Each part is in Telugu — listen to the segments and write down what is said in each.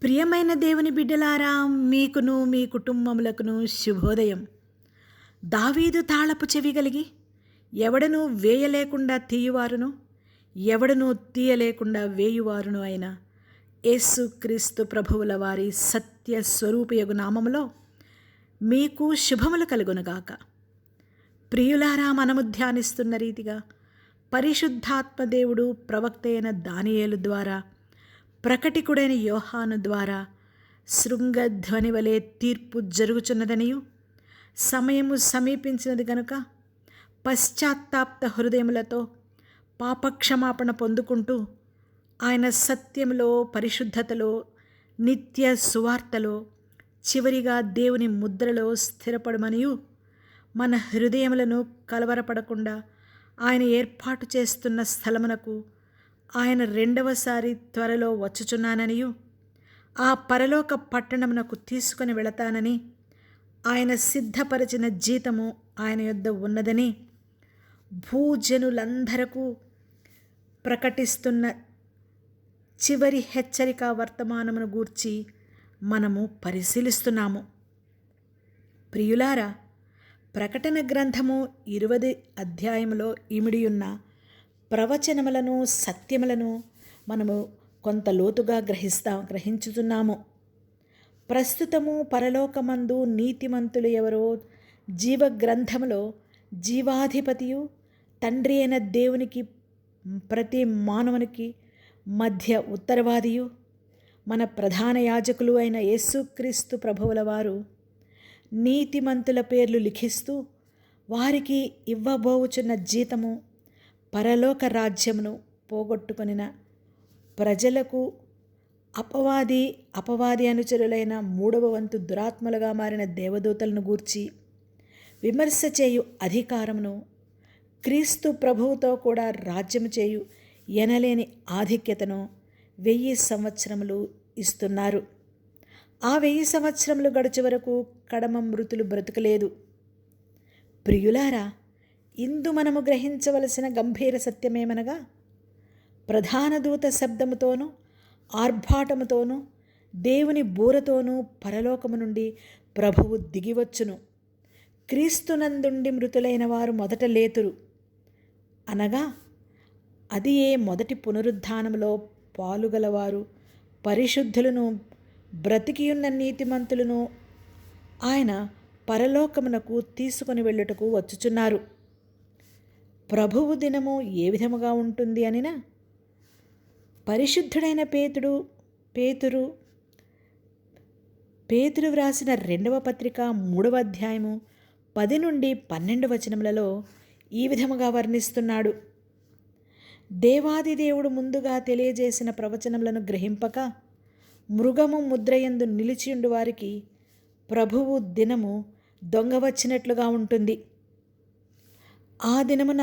ప్రియమైన దేవుని బిడ్డలారా, మీకును మీ కుటుంబములకును శుభోదయం. దావీదు తాళపు చెవి కలిగి ఎవడనూ వేయలేకుండా తీయువారును, ఎవడనూ తీయలేకుండా వేయువారును అయిన యేసుక్రీస్తు ప్రభువుల వారి సత్య స్వరూపయగు నామములో మీకు శుభములు కలుగునుగాక. ప్రియులారా, మనము ధ్యానిస్తున్న రీతిగా పరిశుద్ధాత్మ దేవుడు ప్రవక్త అయిన దానియేలు ద్వారా, ప్రకటికుడైన యోహాను ద్వారా శృంగధ్వని వలె తీర్పు జరుగుచున్నదనియు, సమయము సమీపించినది గనుక పశ్చాత్తాప్త హృదయములతో పాపక్షమాపణ పొందుకుంటూ ఆయన సత్యములో, పరిశుద్ధతలో, నిత్య సువార్తలో, చివరిగా దేవుని ముద్రలో స్థిరపడమనియు, మన హృదయములను కలవరపడకుండా ఆయన ఏర్పాటు చేస్తున్న స్థలమునకు ఆయన రెండవసారి త్వరలో వచ్చుచున్నాననియు, ఆ పరలోక పట్టణమునకు తీసుకొని వెళతానని, ఆయన సిద్ధపరిచిన జీతము ఆయన యొద్ద ఉన్నదని భూజనులందరకు ప్రకటిస్తున్న చివరి హెచ్చరిక వర్తమానమును గూర్చి మనము పరిశీలిస్తున్నాము. ప్రియులారా, ప్రకటన గ్రంథము 20 అధ్యాయములో ఇమిడియున్న ప్రవచనములను, సత్యములను మనము కొంత లోతుగా గ్రహించుతున్నాము. ప్రస్తుతము పరలోకమందు నీతిమంతులు ఎవరో జీవగ్రంథములో జీవాధిపతియు తండ్రి అయిన దేవునికి ప్రతి మానవునికి మధ్య ఉత్తరవాదియు మన ప్రధాన యాజకులు అయిన యేసుక్రీస్తు ప్రభువుల వారు నీతిమంతుల పేర్లు లిఖిస్తూ వారికి ఇవ్వబోచున్న జీతము పరలోక రాజ్యమును పోగొట్టుకొనిన ప్రజలకు అపవాది అనుచరులైన మూడవ వంతు దురాత్మలుగా మారిన దేవదూతలను గూర్చి విమర్శ చేయు అధికారమును, క్రీస్తు ప్రభువుతో కూడా రాజ్యము చేయు ఎనలేని ఆధిక్యతను 1000 సంవత్సరములు ఇస్తున్నారు. ఆ 1000 సంవత్సరములు గడిచే వరకు కడమ మృతులు బ్రతుకలేదు. ప్రియులారా, ఇందు మనము గ్రహించవలసిన గంభీర సత్యమేమనగా, ప్రధాన దూత శబ్దముతోనూ ఆర్భాటముతోనూ దేవుని బూరతోనూ పరలోకము నుండి ప్రభువు దిగివచ్చును. క్రీస్తునందుండి మృతులైన వారు మొదట లేతురు, అనగా అది ఏ మొదటి పునరుద్ధానములో పాలుగలవారు పరిశుద్ధులను బ్రతికియున్న నీతిమంతులను ఆయన పరలోకమునకు తీసుకొని వెళ్ళుటకు వచ్చుచున్నారు. ప్రభువు దినము ఏ విధముగా ఉంటుంది అనినా, పరిశుద్ధుడైన పేతురు వ్రాసిన 2వ పత్రిక 3వ అధ్యాయము 10 నుండి 12 వచనములలో ఈ విధముగా వర్ణిస్తున్నాడు. దేవాది దేవుడు ముందుగా తెలియజేసిన ప్రవచనములను గ్రహింపక మృగము ముద్రయందు నిలిచియుండు వారికి ప్రభువు దినము దొంగ వచ్చినట్లుగా ఉంటుంది. ఆ దినమున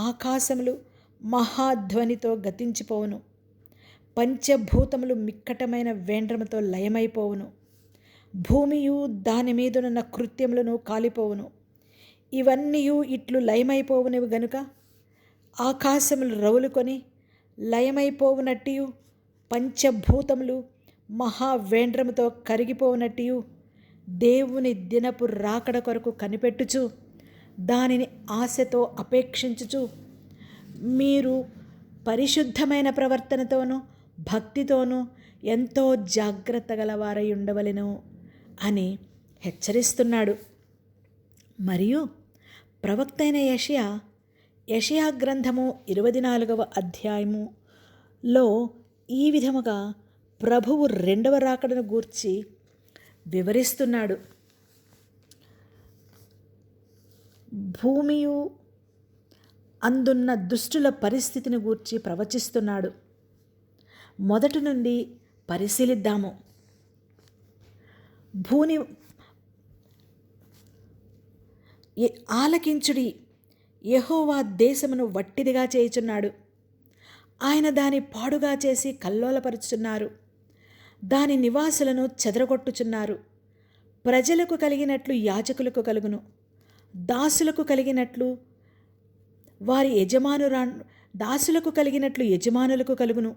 ఆకాశములు మహాధ్వనితో గతించిపోవును, పంచభూతములు మిక్కటమైన వేండ్రముతో లయమైపోవును, భూమియు దాని మీదనున్న కృత్యములను కాలిపోవును. ఇవన్నీ ఇట్లు లయమైపోవునవి గనుక ఆకాశములు రవులుకొని లయమైపోవునట్టియు, పంచభూతములు మహావేంద్రముతో కరిగిపోవునట్టియు దేవుని దినపు రాకడ కొరకు కనిపెట్టుచు దానిని ఆశతో అపేక్షించుచు మీరు పరిశుద్ధమైన ప్రవర్తనతోనూ భక్తితోనూ ఎంతో జాగ్రత్త గలవారై ఉండవలెను అని హెచ్చరిస్తున్నాడు. మరియు ప్రవక్త అయిన యెషయా గ్రంథము 24వ అధ్యాయములో ఈ విధముగా ప్రభువు రెండవ రాకడను గూర్చి వివరిస్తున్నాడు. భూమియు అందున్న దుష్టుల పరిస్థితిని గూర్చి ప్రవచిస్తున్నాడు. మొదటి నుండి పరిశీలిద్దాము. ఆలకించుడి, యెహోవా దేశమును వట్టిదిగా చేయుచున్నాడు. ఆయన దాని పాడుగా చేసి కల్లోలపరుచుచున్నారు. దాని నివాసులను చెదరగొట్టుచున్నారు. ప్రజలకు కలిగినట్లు యాజకులకు కలుగును, దాసులకు కలిగినట్లు వారి దాసులకు కలిగినట్లు యజమానులకు కలుగును.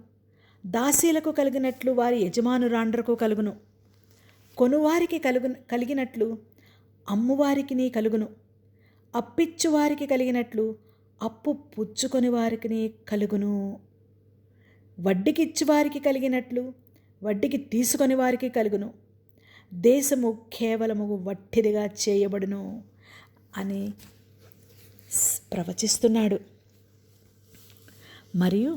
దాసీలకు కలిగినట్లు వారి యజమానురాండ్రకు కలుగును. కొనువారికి కలిగినట్లు అమ్మువారికి కలుగును. అప్పిచ్చువారికి కలిగినట్లు అప్పు పుచ్చుకొని వారికి కలుగును. వడ్డీకిచ్చువారికి కలిగినట్లు వడ్డీకి తీసుకొని వారికి కలుగును. దేశము కేవలము వట్టిదిగా చేయబడును అని ప్రవచిస్తున్నాడు. మరియు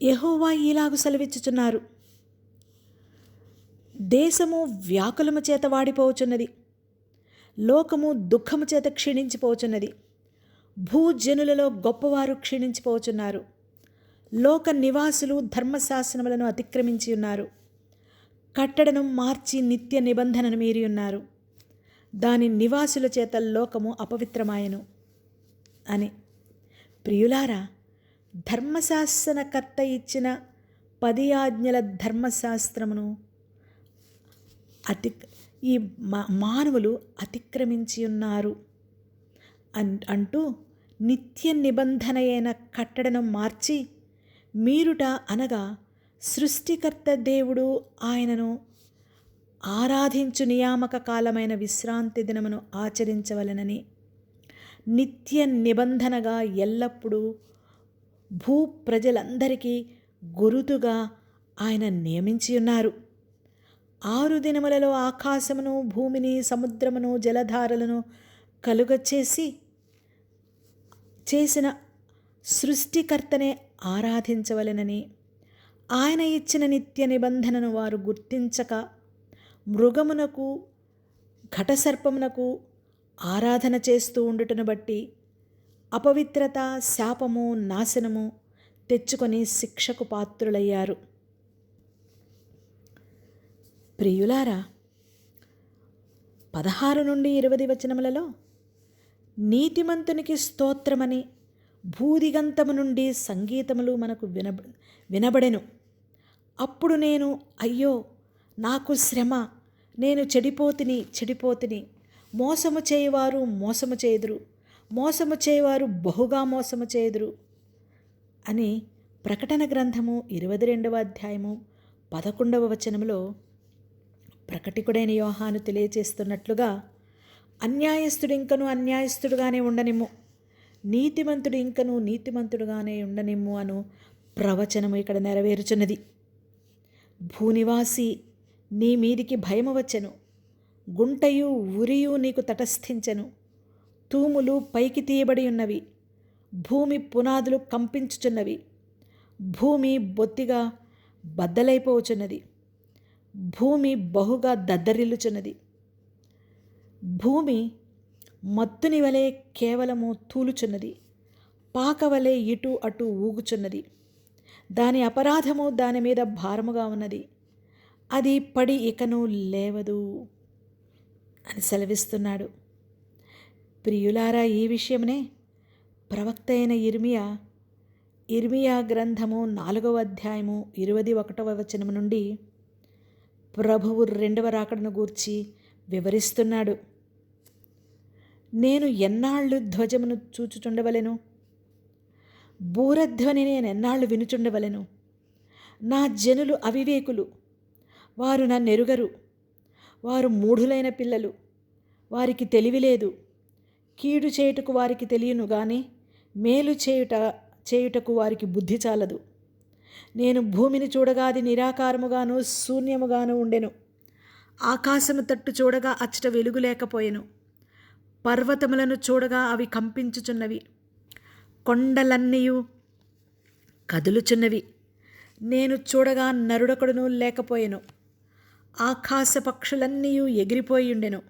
యెహోవా ఇలాగు సెలవిచ్చుచున్నారు, దేశము వ్యాకులము చేత వాడిపోవచున్నది, లోకము దుఃఖము చేత క్షీణించిపోవచున్నది. భూజనులలో గొప్పవారు క్షీణించిపోవచున్నారు. లోక నివాసులు ధర్మశాస్త్రములను అతిక్రమించి ఉన్నారు. కట్టడను మార్చి నిత్య నిబంధనను మీరి ఉన్నారు. దాని నివాసుల చేత లోకము అపవిత్రమాయను అని. ప్రియులారా, ధర్మశాస్త్రకర్త ఇచ్చిన 10 ఆజ్ఞల ధర్మశాస్త్రమును ఈ మానవులు అతిక్రమించి ఉన్నారు అంటూ నిత్య నిబంధన అయిన కట్టడను మార్చి మీరుట అనగా సృష్టికర్త దేవుడు ఆయనను ఆరాధించు నియామక కాలమైన విశ్రాంతి దినమును ఆచరించవలెనని నిత్య నిబంధనగా ఎల్లప్పుడూ భూ ప్రజలందరికీ గురుతుగా ఆయన నియమించి ఉన్నారు. 6 దినములలో ఆకాశమును, భూమిని, సముద్రమును, జలధారలను చేసిన సృష్టికర్తనే ఆరాధించవలెనని ఆయన ఇచ్చిన నిత్య నిబంధనను వారు గుర్తించక మృగమునకు, ఘటసర్పమునకు ఆరాధన చేస్తూ ఉండుటను బట్టి అపవిత్రత, శాపము, నాశనము తెచ్చుకొని శిక్షకు పాత్రులయ్యారు. ప్రియులారా, 16 నుండి 20 వచనములలో నీతిమంతునికి స్తోత్రమని భూదిగంతము నుండి సంగీతములు మనకు వినబడెను. అప్పుడు నేను, అయ్యో నాకు శ్రమ, నేను చెడిపోతిని, మోసము చేయువారు మోసము చేయుదురు, మోసము చేయువారు బహుగా మోసము చేయుదురు అని ప్రకటన గ్రంథము 22వ అధ్యాయము 11వ వచనములో ప్రకటికుడైన యోహాను తెలియచేస్తున్నట్లుగా, అన్యాయస్తుడు ఇంకను అన్యాయస్తుడుగానే ఉండనిమ్ము, నీతిమంతుడు ఇంకను నీతిమంతుడుగానే ఉండనిమ్ము అను ప్రవచనము ఇక్కడ నెరవేరుచున్నది. భూనివాసి, నీ మీదికి భయము వచ్చెను, గుంటయు ఉరియు నీకు తటస్థించెను, తూములు పైకి తీయబడి ఉన్నవి, భూమి పునాదులు కంపించుచున్నవి, భూమి బొత్తిగా బద్దలైపోవచున్నది, భూమి బహుగా దద్దరిల్లుచున్నది, భూమి మత్తుని వలె కేవలము తూలుచున్నది, పాకవలె ఇటు అటు ఊగుచున్నది, దాని అపరాధము దాని మీద భారముగా ఉన్నది, అది పడి ఇకను లేవదు అని సెలవిస్తున్నాడు. ప్రియులారా, ఈ విషయమునే ప్రవక్త అయిన ఇర్మియా గ్రంథము 4వ అధ్యాయము 21వ వచనము నుండి ప్రభువు 2వ రాకడను గూర్చి వివరిస్తున్నాడు. నేను ఎన్నాళ్ళు ధ్వజమును చూచుచుండవలెను, బూరధ్వని నేను ఎన్నాళ్ళు వినుచుండవలెను. నా జనులు అవివేకులు, వారు నన్నెరుగరు, వారు మూఢులైన పిల్లలు, వారికి తెలివిలేదు. కీడు చేయుటకు వారికి తెలియను గాని మేలు చేయుటకు వారికి బుద్ధి చాలదు. నేను భూమిని చూడగా అది నిరాకారముగాను శూన్యముగాను ఉండెను. ఆకాశము తట్టు చూడగా అచ్చట వెలుగు లేకపోయెను. పర్వతములను చూడగా అవి కంపించుచున్నవి, కొండలన్నీయు కదులుచున్నవి. నేను చూడగా నరుడొకడును లేకపోయెను. ఆకాశ పక్షులన్నీయు ఎగిరిపోయిండెను.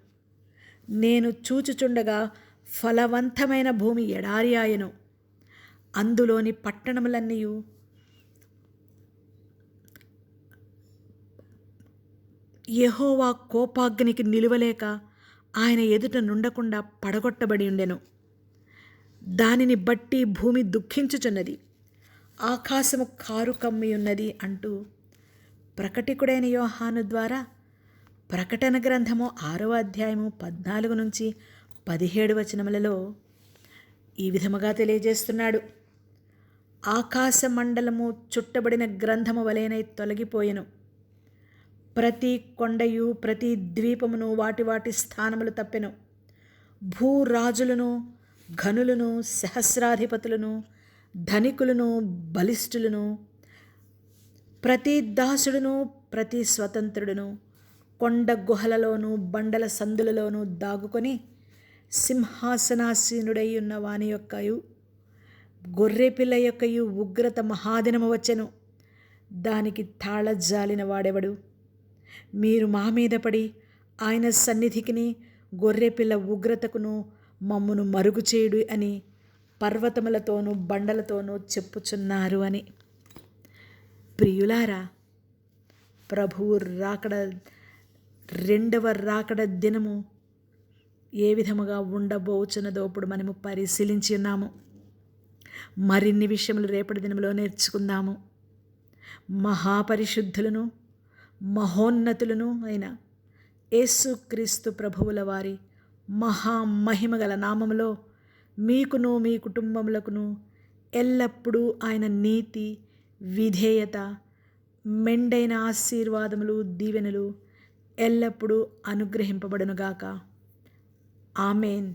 నేను చూచుచుండగా ఫలవంతమైన భూమి ఎడారి ఆయెను. అందులోని పట్టణములన్నీయు యెహోవా కోపాగ్నికి నిలువలేక ఆయన ఎదుట నుండకుండా పడగొట్టబడి ఉండెను. దానిని బట్టి భూమి దుఃఖించుచున్నది, ఆకాశము కారు కమ్మి ఉన్నది అంటూ ప్రకటికుడైన యోహాను ద్వారా ప్రకటన గ్రంథము 6వ అధ్యాయము 14 నుంచి 17 వచనములలో ఈ విధముగా తెలియజేస్తున్నాడు. ఆకాశ మండలము చుట్టబడిన గ్రంథము వలెనై తొలగిపోయెను. ప్రతి కొండయు ప్రతి ద్వీపమును వాటి వాటి స్థానములు తప్పెను. భూరాజులను, ఘనులను, సహస్రాధిపతులను, ధనికులను, బలిష్ఠులను, ప్రతి దాసుడును, ప్రతి స్వతంత్రుడును కొండ గుహలలోను బండల సందులలోనూ దాగుకొని సింహాసనాసీనుడై ఉన్న వాని యొక్కయు గొర్రెపిల్ల యొక్కయు ఉగ్రత మహాదినము వచ్చెను. దానికి తాళజాలిన వాడెవడు? మీరు మా మీద పడి ఆయన సన్నిధికిని గొర్రెపిల్ల ఉగ్రతకును మమ్మును మరుగు చేయుడు అని పర్వతములతోనూ బండలతోనూ చెప్పుచున్నారు అని. ప్రియులారా, ప్రభువు రాకడ, రెండవ రాకడ దినము ఏ విధముగా ఉండబోచున్నదో ఇప్పుడు మనము పరిశీలించి ఉన్నాము. మరిన్ని విషయములు రేపటి దినములో నేర్చుకుందాము. మహాపరిశుద్ధులను మహోన్నతులను అయిన యేసుక్రీస్తు ప్రభువుల వారి మహామహిమగల నామములో మీకును మీ కుటుంబములకును ఎల్లప్పుడూ ఆయన నీతి, విధేయత, మెండైన ఆశీర్వాదములు, దీవెనలు ఎల్లప్పుడూ అనుగ్రహింపబడునుగాక. ఆమేన్.